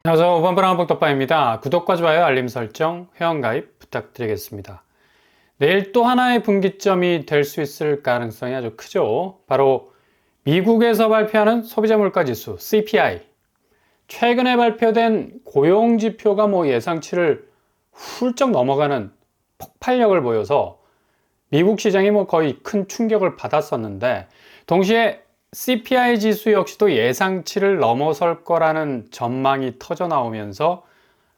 안녕하세요. 오반브라운복덕바입니다. 구독과 좋아요, 알림 설정, 회원가입 부탁드리겠습니다. 내일 또 하나의 분기점이 될 수 있을 가능성이 아주 크죠. 바로 미국에서 발표하는 소비자물가지수 CPI. 최근에 발표된 고용지표가 예상치를 훌쩍 넘어가는 폭발력을 보여서 미국 시장이 거의 큰 충격을 받았었는데, 동시에 CPI 지수 역시도 예상치를 넘어설 거라는 전망이 터져 나오면서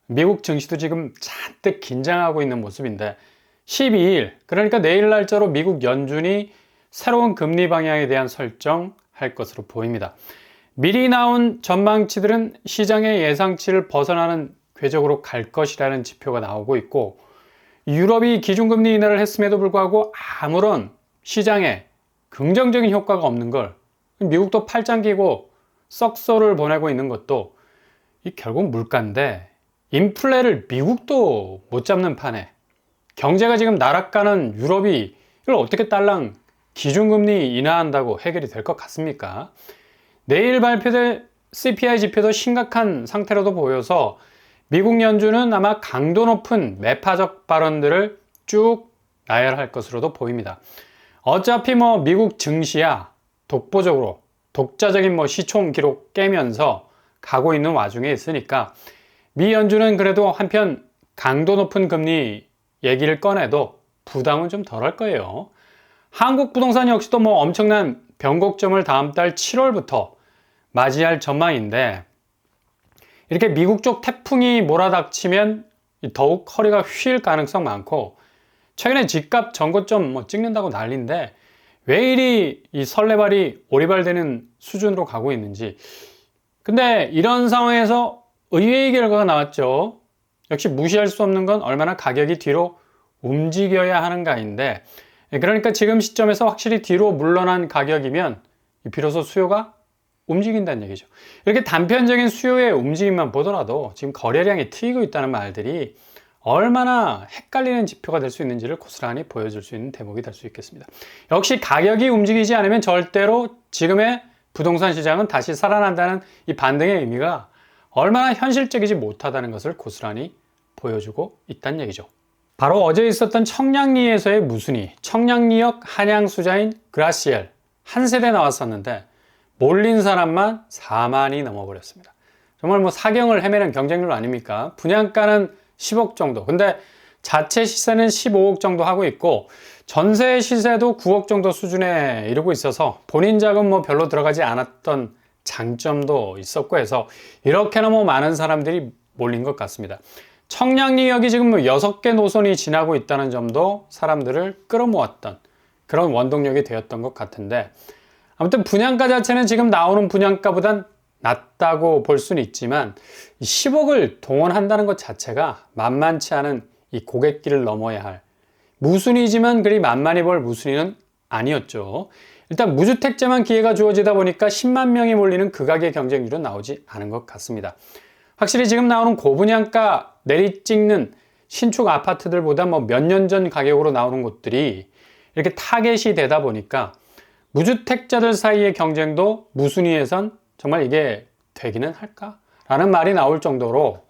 미국 증시도 지금 잔뜩 긴장하고 있는 모습인데, 12일, 그러니까 내일 날짜로 미국 연준이 새로운 금리 방향에 대한 설정할 것으로 보입니다. 미리 나온 전망치들은 시장의 예상치를 벗어나는 궤적으로 갈 것이라는 지표가 나오고 있고, 유럽이 기준금리 인하를 했음에도 불구하고 아무런 시장에 긍정적인 효과가 없는 걸 미국도 팔짱 끼고 썩소를 보내고 있는 것도 결국 물가인데, 인플레를 미국도 못 잡는 판에 경제가 지금 나락가는 유럽이 이걸 어떻게 딸랑 기준금리 인하한다고 해결이 될 것 같습니까? 내일 발표될 CPI 지표도 심각한 상태로도 보여서 미국 연준은 아마 강도 높은 매파적 발언들을 쭉 나열할 것으로도 보입니다. 어차피 미국 증시야 독보적으로 독자적인 시총 기록 깨면서 가고 있는 와중에 있으니까 미 연준은 그래도 한편 강도 높은 금리 얘기를 꺼내도 부담은 좀 덜할 거예요. 한국 부동산 역시도 엄청난 변곡점을 다음 달 7월부터 맞이할 전망인데, 이렇게 미국 쪽 태풍이 몰아닥치면 더욱 허리가 휠 가능성 많고, 최근에 집값 전고점 찍는다고 난리인데 왜 이리 이 설레발이 오리발되는 수준으로 가고 있는지. 근데 이런 상황에서 의외의 결과가 나왔죠. 역시 무시할 수 없는 건 얼마나 가격이 뒤로 움직여야 하는가인데, 그러니까 지금 시점에서 확실히 뒤로 물러난 가격이면 비로소 수요가 움직인다는 얘기죠. 이렇게 단편적인 수요의 움직임만 보더라도 지금 거래량이 트이고 있다는 말들이 얼마나 헷갈리는 지표가 될 수 있는지를 고스란히 보여줄 수 있는 대목이 될 수 있겠습니다. 역시 가격이 움직이지 않으면 절대로 지금의 부동산 시장은 다시 살아난다는 이 반등의 의미가 얼마나 현실적이지 못하다는 것을 고스란히 보여주고 있다는 얘기죠. 바로 어제 있었던 청량리에서의 무순위, 청량리역 한양수자인 그라시엘 한 세대 나왔었는데 몰린 사람만 4만이 넘어버렸습니다. 정말 사경을 헤매는 경쟁률 아닙니까? 분양가는 10억 정도. 근데 자체 시세는 15억 정도 하고 있고, 전세 시세도 9억 정도 수준에 이르고 있어서 본인 자금 별로 들어가지 않았던 장점도 있었고 해서 이렇게나 많은 사람들이 몰린 것 같습니다. 청량리역이 지금 6개 노선이 지나고 있다는 점도 사람들을 끌어모았던 그런 원동력이 되었던 것 같은데, 아무튼 분양가 자체는 지금 나오는 분양가보단 낮다고 볼 수는 있지만 10억을 동원한다는 것 자체가 만만치 않은 이 고갯길을 넘어야 할 무순위지만 그리 만만히 벌 무순위는 아니었죠. 일단 무주택자만 기회가 주어지다 보니까 10만 명이 몰리는 극악의 경쟁률은 나오지 않은 것 같습니다. 확실히 지금 나오는 고분양가 내리찍는 신축 아파트들보다 몇 년 전 가격으로 나오는 곳들이 이렇게 타겟이 되다 보니까 무주택자들 사이의 경쟁도 무순위에선 정말 이게 되기는 할까? 라는 말이 나올 정도로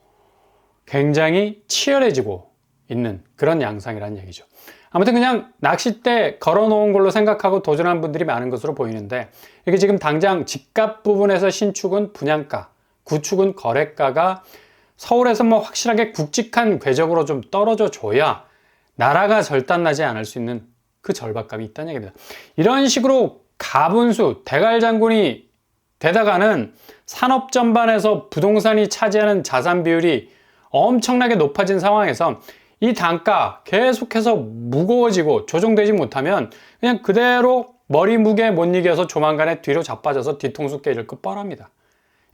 굉장히 치열해지고 있는 그런 양상이라는 얘기죠. 아무튼 그냥 낚싯대 걸어놓은 걸로 생각하고 도전한 분들이 많은 것으로 보이는데, 이게 지금 당장 집값 부분에서 신축은 분양가, 구축은 거래가가 서울에서 확실하게 굵직한 궤적으로 좀 떨어져 줘야 나라가 절단나지 않을 수 있는 그 절박감이 있다는 얘기입니다. 이런 식으로 가분수, 대갈장군이 되다가는 산업 전반에서 부동산이 차지하는 자산 비율이 엄청나게 높아진 상황에서 이 단가 계속해서 무거워지고 조정되지 못하면 그냥 그대로 머리 무게 못 이겨서 조만간에 뒤로 자빠져서 뒤통수 깨질 것 뻔합니다.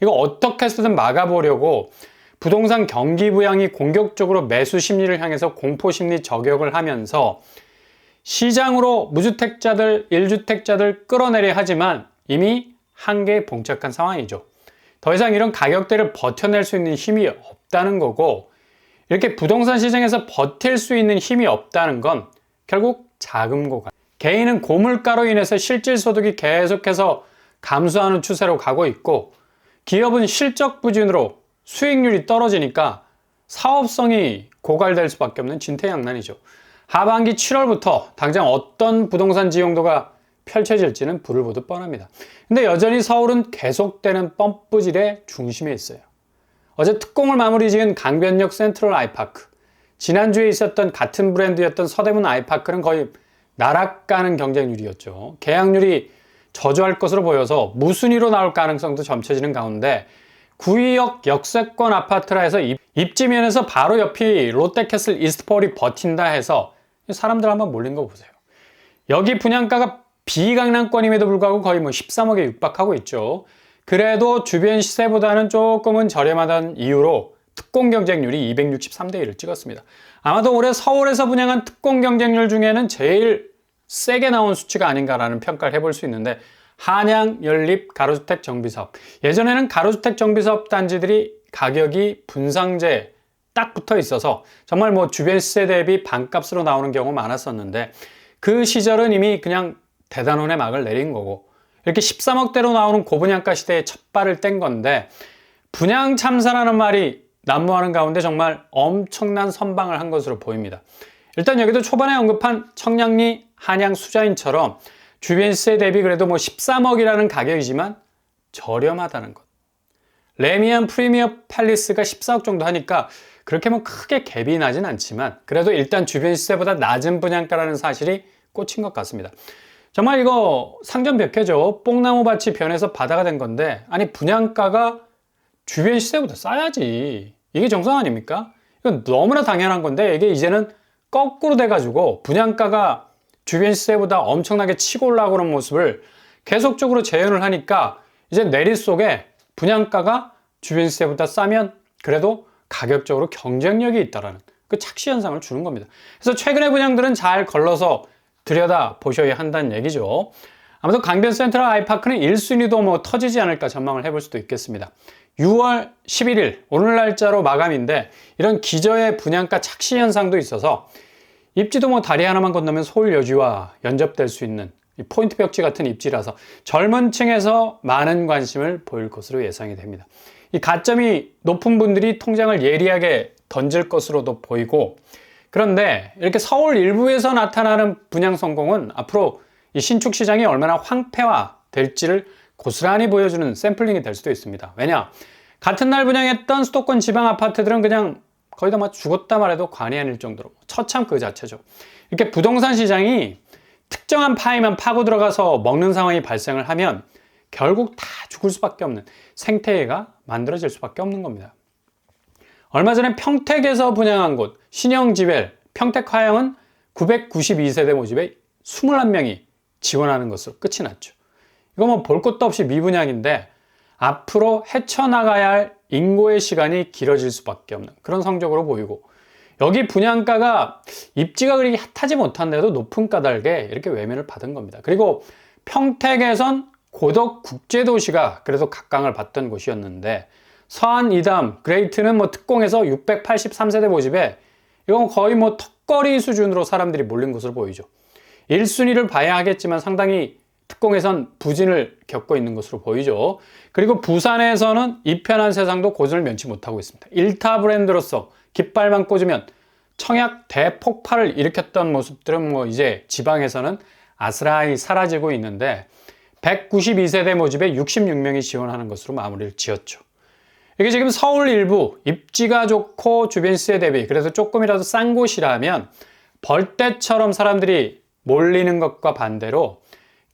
이거 어떻게 해서든 막아보려고 부동산 경기 부양이 공격적으로 매수 심리를 향해서 공포 심리 저격을 하면서 시장으로 무주택자들, 1주택자들 끌어내려 하지만 이미 한계에 봉착한 상황이죠. 더 이상 이런 가격대를 버텨낼 수 있는 힘이 없다는 거고, 이렇게 부동산 시장에서 버틸 수 있는 힘이 없다는 건 결국 자금 고갈. 개인은 고물가로 인해서 실질 소득이 계속해서 감소하는 추세로 가고 있고, 기업은 실적 부진으로 수익률이 떨어지니까 사업성이 고갈될 수밖에 없는 진퇴양난이죠. 하반기 7월부터 당장 어떤 부동산 지형도가 펼쳐질지는 불을 보듯 뻔합니다. 근데 여전히 서울은 계속되는 펌프질의 중심에 있어요. 어제 특공을 마무리 지은 강변역 센트럴 아이파크, 지난주에 있었던 같은 브랜드였던 서대문 아이파크는 거의 나락가는 경쟁률이었죠. 계약률이 저조할 것으로 보여서 무순위로 나올 가능성도 점쳐지는 가운데 구의역 역세권 아파트라 해서 입지면에서 바로 옆이 롯데캐슬 이스트폴이 버틴다 해서 사람들 한번 몰린 거 보세요. 여기 분양가가 비강남권임에도 불구하고 거의 13억에 육박하고 있죠. 그래도 주변 시세보다는 조금은 저렴하다는 이유로 특공 경쟁률이 263대 1을 찍었습니다. 아마도 올해 서울에서 분양한 특공 경쟁률 중에는 제일 세게 나온 수치가 아닌가라는 평가를 해볼 수 있는데, 한양 연립 가로주택 정비사업. 예전에는 가로주택 정비사업 단지들이 가격이 분상제에 딱 붙어 있어서 정말 주변 시세 대비 반값으로 나오는 경우 많았었는데, 그 시절은 이미 그냥 대단원의 막을 내린 거고, 이렇게 13억대로 나오는 고분양가 시대에 첫 발을 뗀 건데, 분양 참사라는 말이 난무하는 가운데 정말 엄청난 선방을 한 것으로 보입니다. 일단 여기도 초반에 언급한 청량리, 한양, 수자인처럼 주변 시세 대비 그래도 13억이라는 가격이지만 저렴하다는 것. 레미안 프리미어 팔리스가 14억 정도 하니까 그렇게 크게 갭이 나진 않지만 그래도 일단 주변 시세보다 낮은 분양가라는 사실이 꽂힌 것 같습니다. 정말 이거 상전벽해죠. 뽕나무밭이 변해서 바다가 된 건데, 아니 분양가가 주변 시세보다 싸야지. 이게 정상 아닙니까? 이건 너무나 당연한 건데, 이게 이제는 거꾸로 돼가지고 분양가가 주변 시세보다 엄청나게 치고 올라오는 모습을 계속적으로 재현을 하니까 이제 내리 속에 분양가가 주변 시세보다 싸면 그래도 가격적으로 경쟁력이 있다라는 그 착시 현상을 주는 겁니다. 그래서 최근의 분양들은 잘 걸러서 들여다 보셔야 한다는 얘기죠. 아무튼 강변 센트럴 아이파크는 1순위도 터지지 않을까 전망을 해볼 수도 있겠습니다. 6월 11일 오늘 날짜로 마감인데, 이런 기저의 분양가 착시 현상도 있어서 입지도 다리 하나만 건너면 서울 여주와 연접될 수 있는 포인트 벽지 같은 입지라서 젊은 층에서 많은 관심을 보일 것으로 예상이 됩니다. 이 가점이 높은 분들이 통장을 예리하게 던질 것으로도 보이고, 그런데 이렇게 서울 일부에서 나타나는 분양 성공은 앞으로 이 신축 시장이 얼마나 황폐화 될지를 고스란히 보여주는 샘플링이 될 수도 있습니다. 왜냐? 같은 날 분양했던 수도권 지방 아파트들은 그냥 거의 다 죽었다 말해도 관이 아닐 정도로 처참 그 자체죠. 이렇게 부동산 시장이 특정한 파이만 파고 들어가서 먹는 상황이 발생을 하면 결국 다 죽을 수밖에 없는 생태계가 만들어질 수밖에 없는 겁니다. 얼마 전에 평택에서 분양한 곳 신영지벨 평택 화영은 992세대 모집에 21명이 지원하는 것으로 끝이 났죠. 이거 볼 것도 없이 미분양인데 앞으로 헤쳐나가야 할 인고의 시간이 길어질 수밖에 없는 그런 성적으로 보이고, 여기 분양가가 입지가 그리 핫하지 못한데도 높은 까닭에 이렇게 외면을 받은 겁니다. 그리고 평택에선 고덕 국제도시가 그래도 각광을 받던 곳이었는데, 서안 이담 그레이트는 특공에서 683세대 모집에 이건 거의 턱걸이 수준으로 사람들이 몰린 것으로 보이죠. 1순위를 봐야 하겠지만 상당히 특공에선 부진을 겪고 있는 것으로 보이죠. 그리고 부산에서는 이 편한 세상도 고전을 면치 못하고 있습니다. 1타 브랜드로서 깃발만 꽂으면 청약 대폭발을 일으켰던 모습들은 이제 지방에서는 아스라이 사라지고 있는데, 192세대 모집에 66명이 지원하는 것으로 마무리를 지었죠. 이게 지금 서울 일부 입지가 좋고 주변 시세 대비 그래서 조금이라도 싼 곳이라면 벌떼처럼 사람들이 몰리는 것과 반대로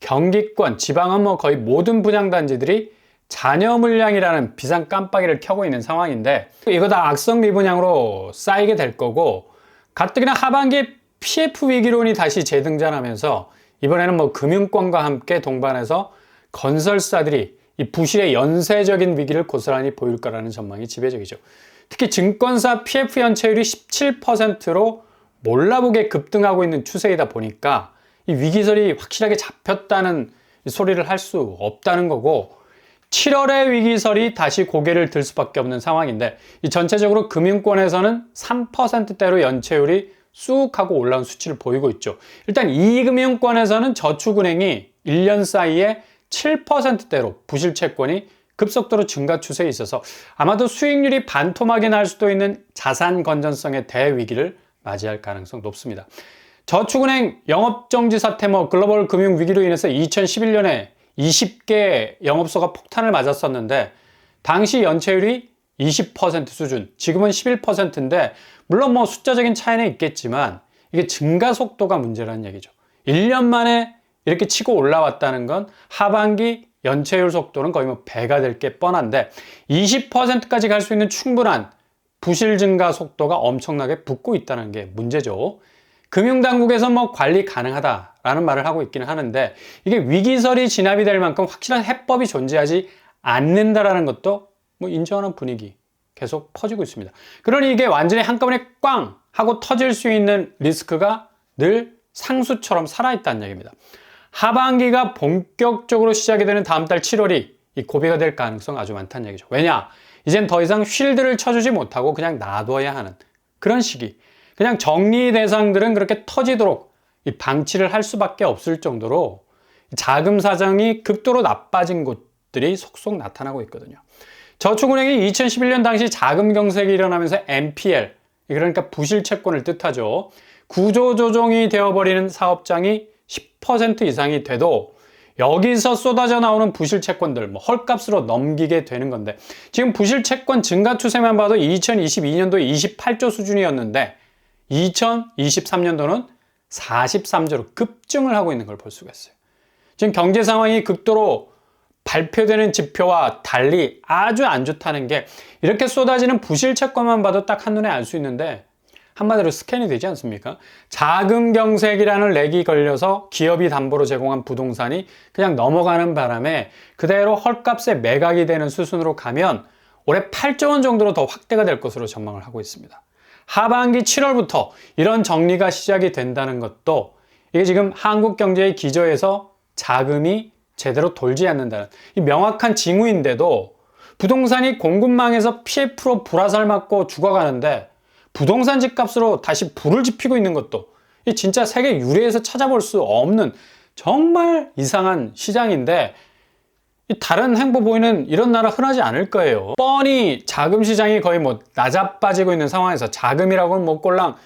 경기권, 지방은 거의 모든 분양단지들이 잔여 물량이라는 비상 깜빡이를 켜고 있는 상황인데, 이거 다 악성 미분양으로 쌓이게 될 거고, 가뜩이나 하반기에 PF 위기론이 다시 재등장하면서 이번에는 금융권과 함께 동반해서 건설사들이 이 부실의 연쇄적인 위기를 고스란히 보일 거라는 전망이 지배적이죠. 특히 증권사 PF 연체율이 17%로 몰라보게 급등하고 있는 추세이다 보니까 이 위기설이 확실하게 잡혔다는 소리를 할 수 없다는 거고, 7월의 위기설이 다시 고개를 들 수밖에 없는 상황인데, 이 전체적으로 금융권에서는 3%대로 연체율이 쑥 하고 올라온 수치를 보이고 있죠. 일단 이금융권에서는 저축은행이 1년 사이에 7%대로 부실 채권이 급속도로 증가 추세에 있어서 아마도 수익률이 반토막이 날 수도 있는 자산 건전성의 대위기를 맞이할 가능성 높습니다. 저축은행 영업정지 사태, 글로벌 금융 위기로 인해서 2011년에 20개 영업소가 폭탄을 맞았었는데 당시 연체율이 20% 수준, 지금은 11%인데 물론 숫자적인 차이는 있겠지만 이게 증가 속도가 문제라는 얘기죠. 1년 만에 이렇게 치고 올라왔다는 건 하반기 연체율 속도는 거의 배가 될 게 뻔한데 20%까지 갈 수 있는 충분한 부실 증가 속도가 엄청나게 붙고 있다는 게 문제죠. 금융당국에서 관리 가능하다라는 말을 하고 있기는 하는데 이게 위기설이 진압이 될 만큼 확실한 해법이 존재하지 않는다라는 것도 인정하는 분위기 계속 퍼지고 있습니다. 그러니 이게 완전히 한꺼번에 꽝 하고 터질 수 있는 리스크가 늘 상수처럼 살아있다는 얘기입니다. 하반기가 본격적으로 시작이 되는 다음 달 7월이 이 고비가 될 가능성 아주 많다는 얘기죠. 왜냐? 이젠 더 이상 쉴드를 쳐주지 못하고 그냥 놔둬야 하는 그런 시기. 그냥 정리 대상들은 그렇게 터지도록 이 방치를 할 수밖에 없을 정도로 자금 사정이 극도로 나빠진 곳들이 속속 나타나고 있거든요. 저축은행이 2011년 당시 자금 경색이 일어나면서 NPL, 그러니까 부실 채권을 뜻하죠. 구조조정이 되어버리는 사업장이 10% 이상이 돼도 여기서 쏟아져 나오는 부실 채권들 헐값으로 넘기게 되는 건데 지금 부실 채권 증가 추세만 봐도 2022년도에 28조 수준이었는데 2023년도는 43조로 급증을 하고 있는 걸 볼 수가 있어요. 지금 경제 상황이 극도로 발표되는 지표와 달리 아주 안 좋다는 게 이렇게 쏟아지는 부실 채권만 봐도 딱 한눈에 알 수 있는데 한마디로 스캔이 되지 않습니까? 자금 경색이라는 렉이 걸려서 기업이 담보로 제공한 부동산이 그냥 넘어가는 바람에 그대로 헐값에 매각이 되는 수순으로 가면 올해 8조 원 정도로 더 확대가 될 것으로 전망을 하고 있습니다. 하반기 7월부터 이런 정리가 시작이 된다는 것도 이게 지금 한국 경제의 기저에서 자금이 제대로 돌지 않는다는 이 명확한 징후인데도 부동산이 공급망에서 PF로 불화살 맞고 죽어가는데 부동산 집값으로 다시 불을 지피고 있는 것도 이 진짜 세계 유례에서 찾아볼 수 없는 정말 이상한 시장인데 다른 행보 보이는 이런 나라 흔하지 않을 거예요. 뻔히 자금 시장이 거의 나자빠지고 있는 상황에서 자금이라고는 꼴랑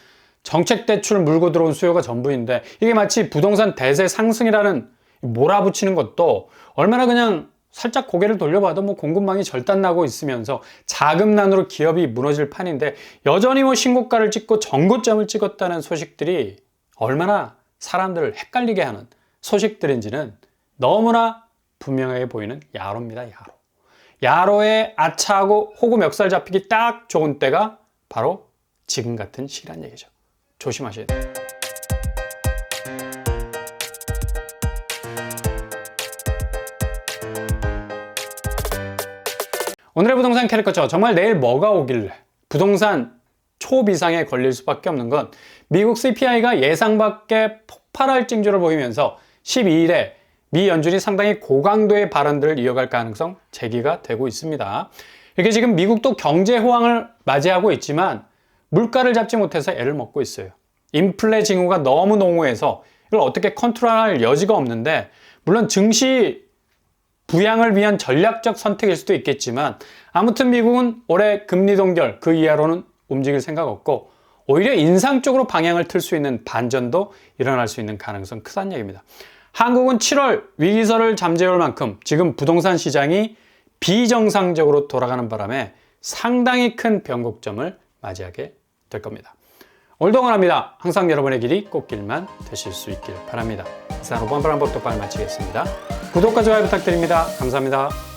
정책 대출 물고 들어온 수요가 전부인데 이게 마치 부동산 대세 상승이라는 몰아붙이는 것도 얼마나 그냥 살짝 고개를 돌려봐도 공급망이 절단나고 있으면서 자금난으로 기업이 무너질 판인데 여전히 신고가를 찍고 전고점을 찍었다는 소식들이 얼마나 사람들을 헷갈리게 하는 소식들인지는 너무나 분명하게 보이는 야로입니다. 야로에 아차하고 호구 멱살 잡히기 딱 좋은 때가 바로 지금 같은 시기란 얘기죠. 조심하셔야 돼요. 오늘의 부동산 캐릭터죠. 정말 내일 뭐가 오길래 부동산 초비상에 걸릴 수밖에 없는 건 미국 CPI가 예상 밖에 폭발할 징조를 보이면서 12일에 미 연준이 상당히 고강도의 발언들을 이어갈 가능성 제기가 되고 있습니다. 이게 지금 미국도 경제 호황을 맞이하고 있지만 물가를 잡지 못해서 애를 먹고 있어요. 인플레 징후가 너무 농후해서 이걸 어떻게 컨트롤할 여지가 없는데 물론 증시 부양을 위한 전략적 선택일 수도 있겠지만 아무튼 미국은 올해 금리 동결 그 이하로는 움직일 생각 없고 오히려 인상 쪽으로 방향을 틀 수 있는 반전도 일어날 수 있는 가능성 크다는 얘기입니다. 한국은 7월 위기설을 잠재울 만큼 지금 부동산 시장이 비정상적으로 돌아가는 바람에 상당히 큰 변곡점을 맞이하게 될 겁니다. 오늘도 응원합니다. 항상 여러분의 길이 꽃길만 되실 수 있길 바랍니다. 이상 5번 바람법 똑바로 마치겠습니다. 구독과 좋아요 부탁드립니다. 감사합니다.